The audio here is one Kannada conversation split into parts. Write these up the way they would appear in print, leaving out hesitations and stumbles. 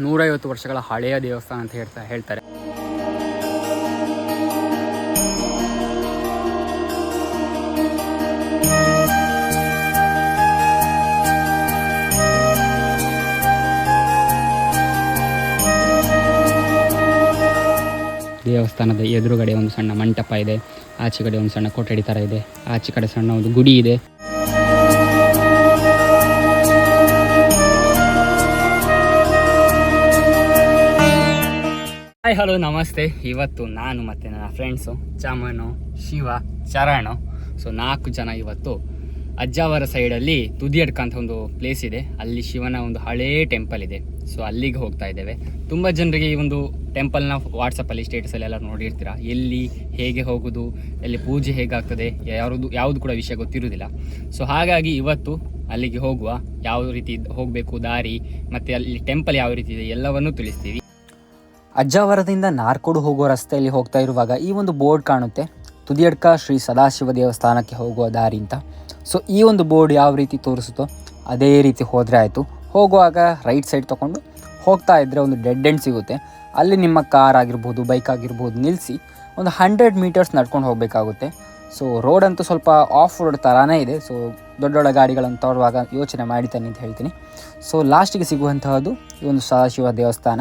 150 ವರ್ಷಗಳ ಹಳೆಯ ದೇವಸ್ಥಾನ ಅಂತ ಹೇಳ್ತಾರೆ. ದೇವಸ್ಥಾನದ ಎದುರುಗಡೆ ಒಂದು ಸಣ್ಣ ಮಂಟಪ ಇದೆ, ಆಚೆ ಕಡೆ ಒಂದು ಸಣ್ಣ ಕೊಠಡಿ ಥರ ಇದೆ, ಆಚೆ ಕಡೆ ಸಣ್ಣ ಒಂದು ಗುಡಿ ಇದೆ. ಹಾಯ್ ಹಲೋ ನಮಸ್ತೆ. ಇವತ್ತು ನಾನು ಮತ್ತು ನನ್ನ ಫ್ರೆಂಡ್ಸು ಚಮನು, ಶಿವ, ಚರಣು, 4 ಜನ ಇವತ್ತು ಅಜ್ಜಾವರ ಸೈಡಲ್ಲಿ ತುದಿಯಡ್ಕ ಅಂತ ಒಂದು ಪ್ಲೇಸ್ ಇದೆ, ಅಲ್ಲಿ ಶಿವನ ಒಂದು ಹಳೇ ಟೆಂಪಲ್ ಇದೆ. ಅಲ್ಲಿಗೆ ಹೋಗ್ತಾ ಇದ್ದೇವೆ. ತುಂಬ ಜನರಿಗೆ ಈ ಒಂದು ಟೆಂಪಲ್ನ ವಾಟ್ಸಪ್ಪಲ್ಲಿ ಸ್ಟೇಟಸಲ್ಲೆಲ್ಲ ನೋಡಿರ್ತೀರ. ಎಲ್ಲಿ ಹೇಗೆ ಹೋಗೋದು, ಎಲ್ಲಿ ಪೂಜೆ ಹೇಗಾಗ್ತದೆ, ಯಾವುದು ಕೂಡ ವಿಷಯ ಗೊತ್ತಿರೋದಿಲ್ಲ. ಹಾಗಾಗಿ ಇವತ್ತು ಅಲ್ಲಿಗೆ ಹೋಗುವ, ಯಾವ ರೀತಿ ಹೋಗಬೇಕು, ದಾರಿ ಮತ್ತು ಅಲ್ಲಿ ಟೆಂಪಲ್ ಯಾವ ರೀತಿ ಇದೆ ಎಲ್ಲವನ್ನೂ ತಿಳಿಸ್ತೀವಿ. ಅಜ್ಜಾವರದಿಂದ ನಾರ್ಕೋಡು ಹೋಗುವ ರಸ್ತೆಯಲ್ಲಿ ಹೋಗ್ತಾ ಇರುವಾಗ ಈ ಒಂದು ಬೋರ್ಡ್ ಕಾಣುತ್ತೆ, ತುದಿಯಡ್ಕ ಶ್ರೀ ಸದಾಶಿವ ದೇವಸ್ಥಾನಕ್ಕೆ ಹೋಗುವ ದಾರಿ ಅಂತ. ಈ ಒಂದು ಬೋರ್ಡ್ ಯಾವ ರೀತಿ ತೋರಿಸುತ್ತೋ ಅದೇ ರೀತಿ ಹೋದರೆ ಆಯಿತು. ಹೋಗುವಾಗ ರೈಟ್ ಸೈಡ್ ತೊಗೊಂಡು ಹೋಗ್ತಾ ಇದ್ದರೆ ಒಂದು ಡೆಡ್ ಎಂಡ್ ಸಿಗುತ್ತೆ. ಅಲ್ಲಿ ನಿಮ್ಮ ಕಾರ್ ಆಗಿರ್ಬೋದು, ಬೈಕ್ ಆಗಿರ್ಬೋದು ನಿಲ್ಲಿಸಿ ಒಂದು 100 ಮೀಟರ್ಸ್ ನಡ್ಕೊಂಡು ಹೋಗಬೇಕಾಗುತ್ತೆ. ರೋಡ್ ಅಂತೂ ಸ್ವಲ್ಪ ಆಫ್ ರೋಡ್ ಥರನೇ ಇದೆ. ದೊಡ್ಡ ಗಾಡಿಗಳನ್ನು ತರುವಾಗ ಯೋಚನೆ ಮಾಡಿತಾನೆ ಅಂತ ಹೇಳ್ತೀನಿ. ಲಾಸ್ಟಿಗೆ ಸಿಗುವಂತಹದ್ದು ಈ ಒಂದು ಸದಾಶಿವ ದೇವಸ್ಥಾನ.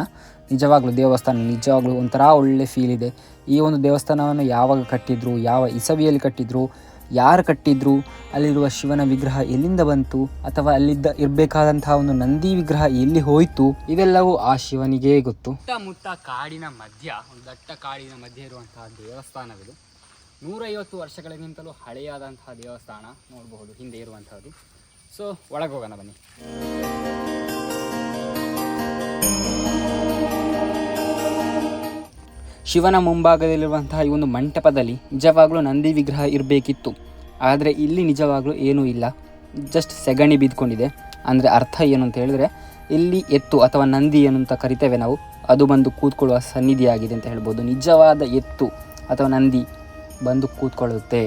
ನಿಜವಾಗ್ಲೂ ಒಂಥರ ಒಳ್ಳೆ ಫೀಲ್ ಇದೆ. ಈ ಒಂದು ದೇವಸ್ಥಾನವನ್ನು ಯಾವಾಗ ಕಟ್ಟಿದ್ರು, ಯಾವ ಇಸವಿಯಲ್ಲಿ ಕಟ್ಟಿದ್ರು, ಯಾರು ಕಟ್ಟಿದ್ರು, ಅಲ್ಲಿರುವ ಶಿವನ ವಿಗ್ರಹ ಎಲ್ಲಿಂದ ಬಂತು, ಅಥವಾ ಅಲ್ಲಿದ್ದ ಇರಬೇಕಾದಂತಹ ಒಂದು ನಂದಿ ವಿಗ್ರಹ ಎಲ್ಲಿ ಹೋಯಿತು, ಇವೆಲ್ಲವೂ ಆ ಶಿವನಿಗೇ ಗೊತ್ತು. ಸುತ್ತಮುತ್ತ ಕಾಡಿನ ಮಧ್ಯ, ಒಂದು ದಟ್ಟ ಕಾಡಿನ ಮಧ್ಯೆ ಇರುವಂತಹ ದೇವಸ್ಥಾನವಿದು. 150 ವರ್ಷಗಳಿಗಿಂತಲೂ ಹಳೆಯಾದಂತಹ ದೇವಸ್ಥಾನ ನೋಡಬಹುದು ಹಿಂದೆ ಇರುವಂತಹದ್ದು. ಒಳಗೆ ಹೋಗೋಣ ಬನ್ನಿ. ಶಿವನ ಮುಂಭಾಗದಲ್ಲಿರುವಂತಹ ಈ ಒಂದು ಮಂಟಪದಲ್ಲಿ ನಿಜವಾಗ್ಲೂ ನಂದಿ ವಿಗ್ರಹ ಇರಬೇಕಿತ್ತು. ಆದರೆ ಇಲ್ಲಿ ನಿಜವಾಗ್ಲೂ ಏನೂ ಇಲ್ಲ, ಜಸ್ಟ್ ಸೆಗಣಿ ಬಿದ್ದುಕೊಂಡಿದೆ. ಅಂದರೆ ಅರ್ಥ ಏನು ಅಂತ ಹೇಳಿದ್ರೆ, ಇಲ್ಲಿ ಎತ್ತು ಅಥವಾ ನಂದಿ ಏನು ಅಂತ ಕರಿತೇವೆ ನಾವು, ಅದು ಬಂದು ಕೂತ್ಕೊಳ್ಳುವ ಸನ್ನಿಧಿಯಾಗಿದೆ ಅಂತ ಹೇಳ್ಬೋದು. ನಿಜವಾದ ಎತ್ತು ಅಥವಾ ನಂದಿ ಬಂದು ಕೂತ್ಕೊಳ್ಳುತ್ತೆ.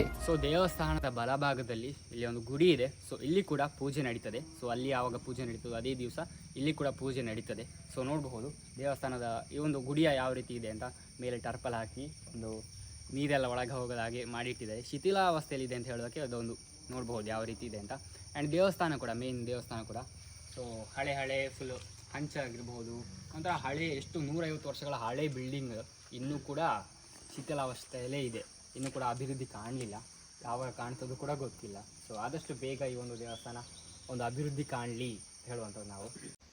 ದೇವಸ್ಥಾನದ ಬಲಭಾಗದಲ್ಲಿ ಇಲ್ಲಿ ಒಂದು ಗುಡಿ ಇದೆ. ಇಲ್ಲಿ ಕೂಡ ಪೂಜೆ ನಡೀತದೆ. ಅಲ್ಲಿ ಯಾವಾಗ ಪೂಜೆ ನಡೀತದೆ ಅದೇ ದಿವಸ ಇಲ್ಲಿ ಕೂಡ ಪೂಜೆ ನಡೀತದೆ. ನೋಡಬಹುದು ದೇವಸ್ಥಾನದ ಈ ಒಂದು ಗುಡಿಯ ಯಾವ ರೀತಿ ಇದೆ ಅಂತ. ಮೇಲೆ ಟರ್ಪಲ್ ಹಾಕಿ ಒಂದು ನೀರೆಲ್ಲ ಒಳಗೆ ಹೋಗೋದ ಹಾಗೆ ಮಾಡಿಟ್ಟಿದ್ದಾರೆ. ಶಿಥಿಲಾವಸ್ಥೆಯಲ್ಲಿದೆ ಅಂತ ಹೇಳೋದಕ್ಕೆ ಅದೊಂದು ನೋಡಬಹುದು ಯಾವ ರೀತಿ ಇದೆ ಅಂತ. ಆ್ಯಂಡ್ ದೇವಸ್ಥಾನ ಕೂಡ, ಮೇನ್ ದೇವಸ್ಥಾನ ಕೂಡ ಹಳೆ ಫುಲ್ ಹಂಚಾಗಿರ್ಬೋದು, ಒಂಥರ ಹಳೆ, ಎಷ್ಟು 150 ವರ್ಷಗಳ ಹಳೆ ಬಿಲ್ಡಿಂಗ್ ಇನ್ನೂ ಕೂಡ ಶಿಥಿಲಾವಸ್ಥೆಯಲ್ಲೇ ಇದೆ. ಇನ್ನೂ ಕೂಡ ಅಭಿವೃದ್ಧಿ ಕಾಣಲಿಲ್ಲ, ಯಾವಾಗ ಕಾಣ್ತದ್ದು ಕೂಡ ಗೊತ್ತಿಲ್ಲ. ಆದಷ್ಟು ಬೇಗ ಈ ಒಂದು ದೇವಸ್ಥಾನ ಒಂದು ಅಭಿವೃದ್ಧಿ ಕಾಣಲಿ ಹೇಳುವಂಥದ್ದು ನಾವು.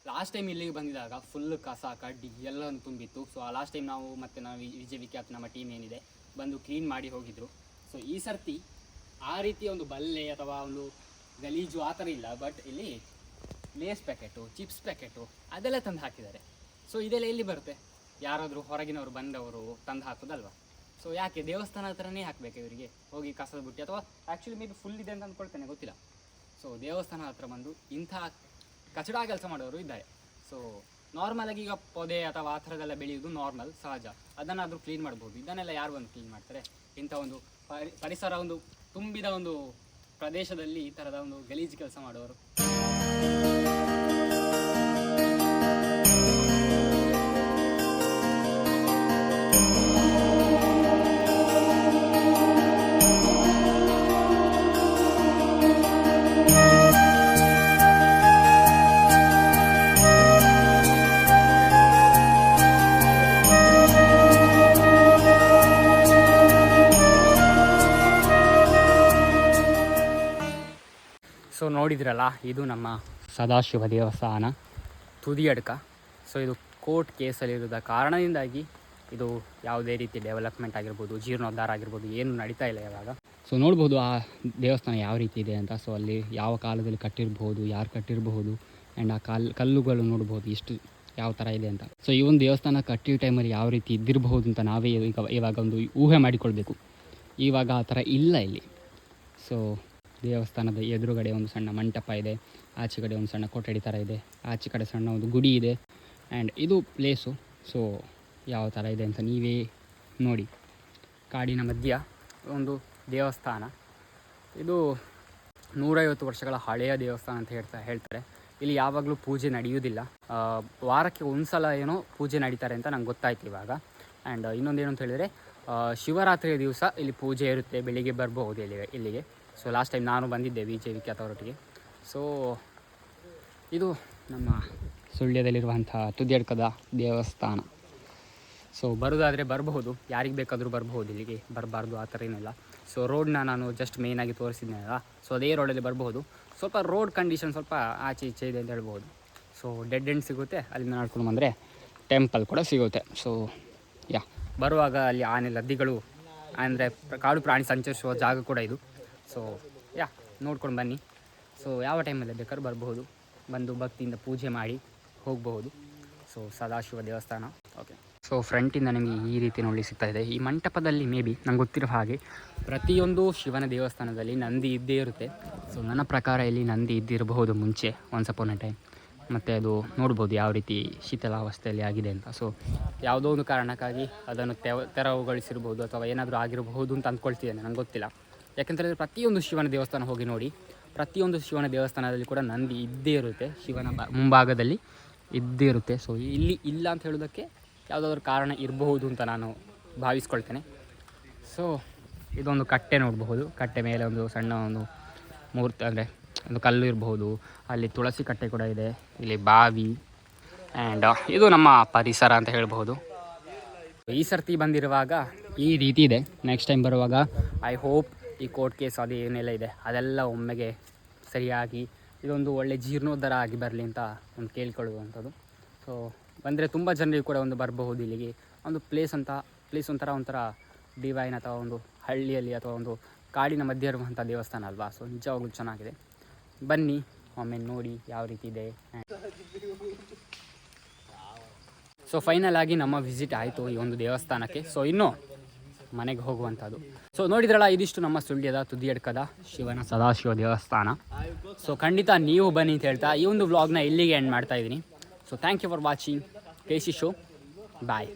ಲಾಸ್ಟ್ ಟೈಮ್ ಇಲ್ಲಿಗೆ ಬಂದಿದ್ದಾಗ ಫುಲ್ ಕಸ ಕಡ್ಡಿ ಎಲ್ಲವನ್ನು ತುಂಬಿತ್ತು. ಆ ಲಾಸ್ಟ್ ಟೈಮ್ ನಾವು ವಿಜಯ್ ವಿಖ್ಯಾತ್ ನಮ್ಮ ಟೀಮ್ ಏನಿದೆ ಬಂದು ಕ್ಲೀನ್ ಮಾಡಿ ಹೋಗಿದ್ರು. ಈ ಸರ್ತಿ ಆ ರೀತಿಯ ಒಂದು ಬಲ್ಲೆ ಅಥವಾ ಒಂದು ಗಲೀಜು ಆ ಥರ ಇಲ್ಲ. ಬಟ್ ಇಲ್ಲಿ ಲೇಸ್ ಪ್ಯಾಕೆಟು, ಚಿಪ್ಸ್ ಪ್ಯಾಕೆಟು ಅದೆಲ್ಲ ತಂದು ಹಾಕಿದ್ದಾರೆ. ಇದೆಲ್ಲ ಎಲ್ಲಿ ಬರುತ್ತೆ? ಯಾರಾದರೂ ಹೊರಗಿನವರು ಬಂದವರು ತಂದು ಹಾಕೋದಲ್ವ? ಯಾಕೆ ದೇವಸ್ಥಾನ ಹತ್ರನೇ ಹಾಕಬೇಕು ಇವರಿಗೆ ಹೋಗಿ ಕಸದ ಬುಟ್ಟಿ? ಅಥವಾ ಆ್ಯಕ್ಚುಲಿ ಮೇ ಬಿ ಫುಲ್ ಇದೆ ಅಂತ ಅಂದ್ಕೊಳ್ತೇನೆ, ಗೊತ್ತಿಲ್ಲ. ದೇವಸ್ಥಾನ ಹತ್ರ ಬಂದು ಇಂಥ ಕಚಡ ಕೆಲಸ ಮಾಡೋರು ಇದ್ದಾರೆ. ನಾರ್ಮಲಾಗಿ ಈಗ ಪೊದೆ ಅಥವಾ ಆ ಥರದೆಲ್ಲ ಬೆಳೆಯೋದು ನಾರ್ಮಲ್, ಸಹಜ. ಅದನ್ನಾದರೂ ಕ್ಲೀನ್ ಮಾಡ್ಬೋದು. ಇದನ್ನೆಲ್ಲ ಯಾರು ಬಂದು ಕ್ಲೀನ್ ಮಾಡ್ತಾರೆ? ಇಂಥ ಒಂದು ಪರಿಸರ ಒಂದು ತುಂಬಿದ ಒಂದು ಪ್ರದೇಶದಲ್ಲಿ ಈ ಥರದ ಒಂದು ಗಲೀಜು ಕೆಲಸ ಮಾಡೋರು. ನೋಡಿದ್ರಲ್ಲ, ಇದು ನಮ್ಮ ಸದಾಶಿವ ದೇವಸ್ಥಾನ ತುದಿಯಡ್ಕ. ಇದು ಕೋರ್ಟ್ ಕೇಸಲ್ಲಿರೋದ ಕಾರಣದಿಂದಾಗಿ ಇದು ಯಾವುದೇ ರೀತಿ ಡೆವಲಪ್ಮೆಂಟ್ ಆಗಿರ್ಬೋದು, ಜೀರ್ಣೋದ್ಧಾರ ಆಗಿರ್ಬೋದು ಏನು ನಡೀತಾ ಇಲ್ಲ ಇವಾಗ. ನೋಡ್ಬೋದು ಆ ದೇವಸ್ಥಾನ ಯಾವ ರೀತಿ ಇದೆ ಅಂತ. ಅಲ್ಲಿ ಯಾವ ಕಾಲದಲ್ಲಿ ಕಟ್ಟಿರಬಹುದು, ಯಾರು ಕಟ್ಟಿರಬಹುದು, ಆ್ಯಂಡ್ ಆ ಕಲ್ಲುಗಳು ನೋಡ್ಬೋದು ಎಷ್ಟು ಯಾವ ಥರ ಇದೆ ಅಂತ. ಈ ಒಂದು ದೇವಸ್ಥಾನ ಕಟ್ಟಿರೋ ಟೈಮಲ್ಲಿ ಯಾವ ರೀತಿ ಇದ್ದಿರಬಹುದು ಅಂತ ನಾವೇ ಇವಾಗ ಒಂದು ಊಹೆ ಮಾಡಿಕೊಳ್ಬೇಕು. ಇವಾಗ ಆ ಥರ ಇಲ್ಲ ಇಲ್ಲಿ. ದೇವಸ್ಥಾನದ ಎದುರುಗಡೆ ಒಂದು ಸಣ್ಣ ಮಂಟಪ ಇದೆ, ಆಚೆ ಕಡೆ ಒಂದು ಸಣ್ಣ ಕೊಠಡಿ ಥರ ಇದೆ, ಆಚೆ ಕಡೆ ಸಣ್ಣ ಒಂದು ಗುಡಿ ಇದೆ. ಆ್ಯಂಡ್ ಇದು ಪ್ಲೇಸು ಯಾವ ಥರ ಇದೆ ಅಂತ ನೀವೇ ನೋಡಿ. ಕಾಡಿನ ಮಧ್ಯ ಒಂದು ದೇವಸ್ಥಾನ. ಇದು 150 ವರ್ಷಗಳ ಹಳೆಯ ದೇವಸ್ಥಾನ ಅಂತ ಹೇಳ್ತಾರೆ. ಇಲ್ಲಿ ಯಾವಾಗಲೂ ಪೂಜೆ ನಡೆಯುವುದಿಲ್ಲ. ವಾರಕ್ಕೆ ಒಂದು ಸಲ ಏನೋ ಪೂಜೆ ನಡೀತಾರೆ ಅಂತ ನಂಗೆ ಗೊತ್ತಾಯ್ತು ಇವಾಗ. ಆ್ಯಂಡ್ ಇನ್ನೊಂದೇನು ಅಂತ ಹೇಳಿದರೆ ಶಿವರಾತ್ರಿಯ ದಿವಸ ಇಲ್ಲಿ ಪೂಜೆ ಇರುತ್ತೆ, ಬೆಳಿಗ್ಗೆ ಬರಬಹುದು ಇಲ್ಲಿಗೆ. ಸೊ ಲಾಸ್ಟ್ ಟೈಮ್ ನಾನು ಬಂದಿದ್ದೆ ವಿಜಯ ವಿಖ್ಯಾತ ಅವರೊಟ್ಟಿಗೆ. ಸೊ ಇದು ನಮ್ಮ ಸುಳ್ಯದಲ್ಲಿರುವಂಥ ತುದಿಯಡ್ಕದ ದೇವಸ್ಥಾನ. ಸೊ ಬರೋದಾದರೆ ಬರಬಹುದು, ಯಾರಿಗೆ ಬೇಕಾದರೂ ಬರಬಹುದು, ಇಲ್ಲಿಗೆ ಬರಬಾರ್ದು ಆ ಥರ ಏನಿಲ್ಲ. ಸೊ ರೋಡ್ನ ನಾನು ಜಸ್ಟ್ ಮೇಯ್ನಾಗಿ ತೋರಿಸಿದ್ನಲ್ಲ, ಸೊ ಅದೇ ರೋಡಲ್ಲಿ ಬರಬಹುದು. ಸ್ವಲ್ಪ ರೋಡ್ ಕಂಡೀಷನ್ ಸ್ವಲ್ಪ ಆಚೆ ಈಚೆ ಇದೆ ಅಂತ ಹೇಳ್ಬೋದು. ಸೊ ಡೆಡ್ ಎಂಡ್ ಸಿಗುತ್ತೆ, ಅಲ್ಲಿಂದ ನಡ್ಕೊಂಡು ಬಂದರೆ ಟೆಂಪಲ್ ಕೂಡ ಸಿಗುತ್ತೆ. ಸೊ ಬರುವಾಗ ಅಲ್ಲಿ ಆನೆ ಲದ್ದಿಗಳು ಅಂದರೆ ಕಾಡು ಪ್ರಾಣಿ ಸಂಚರಿಸುವ ಜಾಗ ಕೂಡ ಇದು. ಸೊ ನೋಡ್ಕೊಂಡು ಬನ್ನಿ. ಸೊ ಯಾವ ಟೈಮಲ್ಲಿ ಬೇಕಾದ್ರೂ ಬರಬಹುದು, ಬಂದು ಭಕ್ತಿಯಿಂದ ಪೂಜೆ ಮಾಡಿ ಹೋಗಬಹುದು. ಸೊ ಸದಾಶಿವ ದೇವಸ್ಥಾನ. ಓಕೆ, ಸೊ ಫ್ರಂಟಿಂದ ನಿಮಗೆ ಈ ರೀತಿ ನೋಡಿ ಸಿಗ್ತಾ ಇದೆ. ಈ ಮಂಟಪದಲ್ಲಿ ಮೇ ಬಿ ನಂಗೆ ಗೊತ್ತಿರೋ ಹಾಗೆ ಪ್ರತಿಯೊಂದು ಶಿವನ ದೇವಸ್ಥಾನದಲ್ಲಿ ನಂದಿ ಇದ್ದೇ ಇರುತ್ತೆ. ಸೊ ನನ್ನ ಪ್ರಕಾರ ಇಲ್ಲಿ ನಂದಿ ಇದ್ದಿರಬಹುದು ಮುಂಚೆ, ಒನ್ಸ್ ಅಪಾನ್ ಎ ಟೈಮ್. ಮತ್ತು ಅದು ನೋಡ್ಬೋದು ಯಾವ ರೀತಿ ಶೀತಲಾವಸ್ಥೆಯಲ್ಲಿ ಆಗಿದೆ ಅಂತ. ಸೊ ಯಾವುದೋ ಒಂದು ಕಾರಣಕ್ಕಾಗಿ ಅದನ್ನು ತೆರವುಗೊಳಿಸಿರ್ಬೋದು ಅಥವಾ ಏನಾದರೂ ಆಗಿರಬಹುದು ಅಂತ ಅಂದ್ಕೊಳ್ತಿದ್ದೇನೆ, ನಂಗೆ ಗೊತ್ತಿಲ್ಲ. ಯಾಕೆಂತೇಳಿದ್ರೆ ಪ್ರತಿಯೊಂದು ಶಿವನ ದೇವಸ್ಥಾನ ಹೋಗಿ ನೋಡಿ, ಪ್ರತಿಯೊಂದು ಶಿವನ ದೇವಸ್ಥಾನದಲ್ಲಿ ಕೂಡ ನಂದಿ ಇದ್ದೇ ಇರುತ್ತೆ, ಶಿವನ ಮುಂಭಾಗದಲ್ಲಿ ಇದ್ದೇ ಇರುತ್ತೆ. ಸೊ ಇಲ್ಲಿ ಇಲ್ಲ ಅಂತ ಹೇಳೋದಕ್ಕೆ ಯಾವುದಾದ್ರೂ ಕಾರಣ ಇರಬಹುದು ಅಂತ ನಾನು ಭಾವಿಸ್ಕೊಳ್ತೇನೆ. ಸೊ ಇದೊಂದು ಕಟ್ಟೆ ನೋಡಬಹುದು, ಕಟ್ಟೆ ಮೇಲೆ ಒಂದು ಸಣ್ಣ ಒಂದು ಮೂರ್ತಿ ಅಂದರೆ ಒಂದು ಕಲ್ಲು ಇರಬಹುದು. ಅಲ್ಲಿ ತುಳಸಿ ಕಟ್ಟೆ ಕೂಡ ಇದೆ, ಇಲ್ಲಿ ಬಾವಿ. ಆ್ಯಂಡ್ ಇದು ನಮ್ಮ ಪರಿಸರ ಅಂತ ಹೇಳ್ಬಹುದು. ಈ ಸರ್ತಿ ಬಂದಿರುವಾಗ ಈ ರೀತಿ ಇದೆ. ನೆಕ್ಸ್ಟ್ ಟೈಮ್ ಬರುವಾಗ ಐ ಹೋಪ್ ಈ ಕೋರ್ಟ್ ಕೇಸ್ ಅದು ಏನೆಲ್ಲ ಇದೆ ಅದೆಲ್ಲ ಒಮ್ಮೆಗೆ ಸರಿಯಾಗಿ ಇದೊಂದು ಒಳ್ಳೆ ಜೀರ್ಣೋದ್ಧಾರ ಆಗಿ ಬರಲಿ ಅಂತ ಒಂದು ಕೇಳ್ಕೊಳ್ಳುವಂಥದ್ದು. ಸೊ ಬಂದರೆ ತುಂಬ ಜನರಿಗೆ ಕೂಡ ಒಂದು ಬರಬಹುದು ಇಲ್ಲಿಗೆ. ಒಂದು ಪ್ಲೇಸ್ ಒಂಥರ ಡಿವೈನ್ ಅಥವಾ ಒಂದು ಹಳ್ಳಿಯಲ್ಲಿ ಅಥವಾ ಒಂದು ಕಾಡಿನ ಮಧ್ಯೆ ಇರುವಂಥ ದೇವಸ್ಥಾನ ಅಲ್ವಾ. ಸೊ ನಿಜವಾಗ್ಲೂ ಚೆನ್ನಾಗಿದೆ, ಬನ್ನಿ ಒಮ್ಮೆ ನೋಡಿ ಯಾವ ರೀತಿ ಇದೆ. ಸೊ ಫೈನಲ್ ಆಗಿ ನಮ್ಮ ವಿಸಿಟ್ ಆಯಿತು ಈ ಒಂದು ದೇವಸ್ಥಾನಕ್ಕೆ. ಸೊ ಇನ್ನೂ ಮನೆಗೆ ಹೋಗುವಂಥದ್ದು. ಸೊ ನೋಡಿದ್ರಲ್ಲ, ಇದಿಷ್ಟು ನಮ್ಮ ಸುಳ್ಯದ ತುದಿಯಡ್ಕದ ಶಿವನ ಸದಾಶಿವ ದೇವಸ್ಥಾನ. ಸೊ ಖಂಡಿತ ನೀವು ಬನ್ನಿ ಅಂತ ಹೇಳ್ತಾ ಈ ಒಂದು ವ್ಲಾಗ್ನ ಇಲ್ಲಿಗೆ ಎಂಡ್ ಮಾಡ್ತಾ ಇದ್ದೀನಿ. So thank you for watching KC show. Bye.